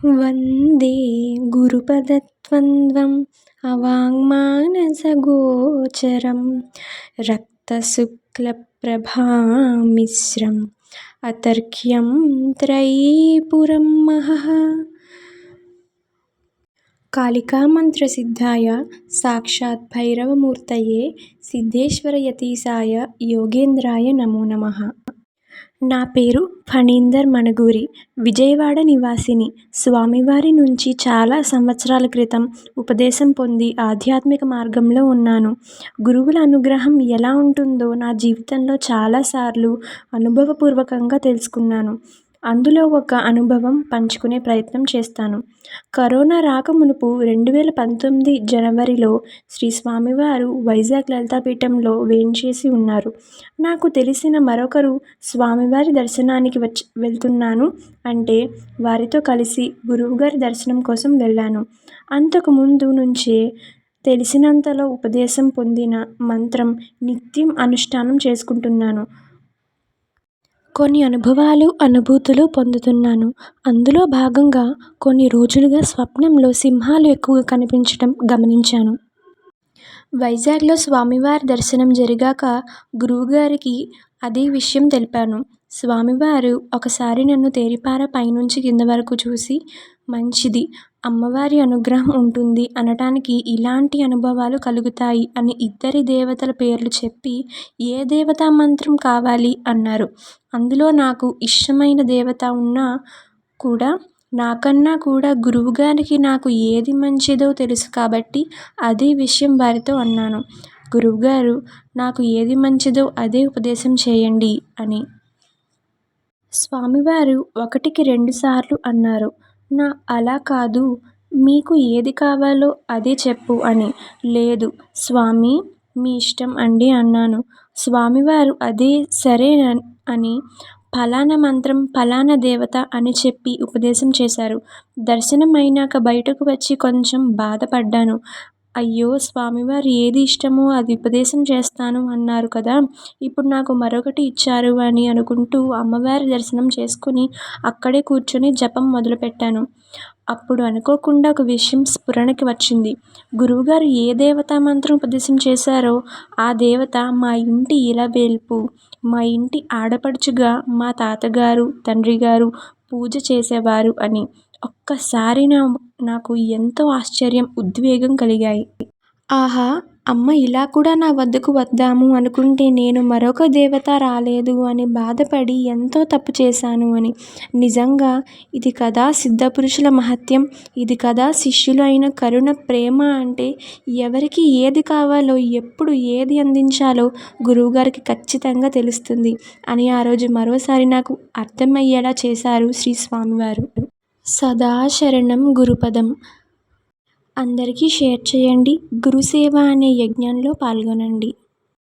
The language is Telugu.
వందే గురుపదద్వంద్వం అవాङ्मानसगोचरं रक्तशुक्लप्रभामिश्रम् अतर्क्यं त्रयीपुरं महः। कालिकामन्त्रसिद्धाय साक्षात् भैरवमूर्तये सिद्धेश्वरयतीशाय योगेन्द्राय नमो नमः। నా పేరు ఫణీందర్ మణుగూరి, విజయవాడ నివాసిని. స్వామివారి నుంచి చాలా సంవత్సరాల క్రితం ఉపదేశం పొంది ఆధ్యాత్మిక మార్గంలో ఉన్నాను. గురువుల అనుగ్రహం ఎలా ఉంటుందో నా జీవితంలో చాలాసార్లు అనుభవపూర్వకంగా తెలుసుకున్నాను. అందులో ఒక అనుభవం పంచుకునే ప్రయత్నం చేస్తాను. కరోనా రాకమునుపు 2019 జనవరిలో శ్రీ స్వామివారు వైజాగ్ లలితాపీఠంలో వేంచేసి ఉన్నారు. నాకు తెలిసిన మరొకరు స్వామివారి దర్శనానికి వెళ్తున్నాను అంటే వారితో కలిసి గురువుగారి దర్శనం కోసం వెళ్ళాను. అంతకు ముందు నుంచే తెలిసినంతలో ఉపదేశం పొందిన మంత్రం నిత్యం అనుష్ఠానం చేసుకుంటున్నాను. కొన్ని అనుభవాలు, అనుభూతులు పొందుతున్నాను. అందులో భాగంగా కొన్ని రోజులుగా స్వప్నంలో సింహాలు ఎక్కువగా కనిపించడం గమనించాను. వైజాగ్లో స్వామివారి దర్శనం జరిగాక గురువుగారికి అదే విషయం తెలిపాను. స్వామివారు ఒకసారి నన్ను తేరిపార పైనుంచి కింద వరకు చూసి, మంచిది, అమ్మవారి అనుగ్రహం ఉంటుంది అనటానికి ఇలాంటి అనుభవాలు కలుగుతాయి అని ఇద్దరి దేవతల పేర్లు చెప్పి ఏ దేవతా మంత్రం కావాలి అన్నారు. అందులో నాకు ఇష్టమైన దేవత ఉన్నా కూడా నాకన్నా కూడా గురువుగారికి నాకు ఏది మంచిదో తెలుసు కాబట్టి అదే విషయం వారితో అన్నాను. గురువుగారు నాకు ఏది మంచిదో అదే ఉపదేశం చేయండి అని. స్వామివారు 1కి 2 సార్లు అన్నారు. అలా కాదు, మీకు ఏది కావాలో అదే చెప్పు అని. లేదు స్వామీ, మీ ఇష్టం అండి అన్నాను. స్వామివారు అదే సరే అని ఫలానా మంత్రం ఫలానా దేవత అని చెప్పి ఉపదేశం చేశారు. దర్శనం అయినాక బయటకు వచ్చి కొంచెం బాధపడ్డాను. అయ్యో, స్వామివారు ఏది ఇష్టమో అది ఉపదేశం చేస్తాను అన్నారు కదా, ఇప్పుడు నాకు మరొకటి ఇచ్చారు అని అనుకుంటూ అమ్మవారి దర్శనం చేసుకుని అక్కడే కూర్చొని జపం మొదలుపెట్టాను. అప్పుడు అనుకోకుండా ఒక విషయం స్ఫురణకి వచ్చింది. గురువుగారు ఏ దేవతా మంత్రం ఉపదేశం చేశారో ఆ దేవత మా ఇంటి ఇలవేల్పు, మా ఇంటి ఆడపడుచుగా మా తాతగారు, తండ్రిగారు పూజ చేసేవారు అని. ఒక్కసారి నాకు ఎంతో ఆశ్చర్యం, ఉద్వేగం కలిగాయి. ఆహా, అమ్మ ఇలా కూడా నా వద్దకు వద్దాము అనుకుంటే నేను మరొక దేవత రాలేదు అని బాధపడి ఎంతో తప్పు చేశాను అని. నిజంగా ఇది కదా సిద్ధపురుషుల మహత్యం, ఇది కదా శిష్యులు అయిన కరుణ, ప్రేమ అంటే. ఎవరికి ఏది కావాలో, ఎప్పుడు ఏది అందించాలో గురువుగారికి ఖచ్చితంగా తెలుస్తుంది అని ఆ రోజు మరోసారి నాకు అర్థమయ్యేలా చేశారు శ్రీ స్వామివారు. సదా శరణం గురుపదం. అందరికీ షేర్ చేయండి. గురుసేవ అనే యజ్ఞంలో పాల్గొనండి.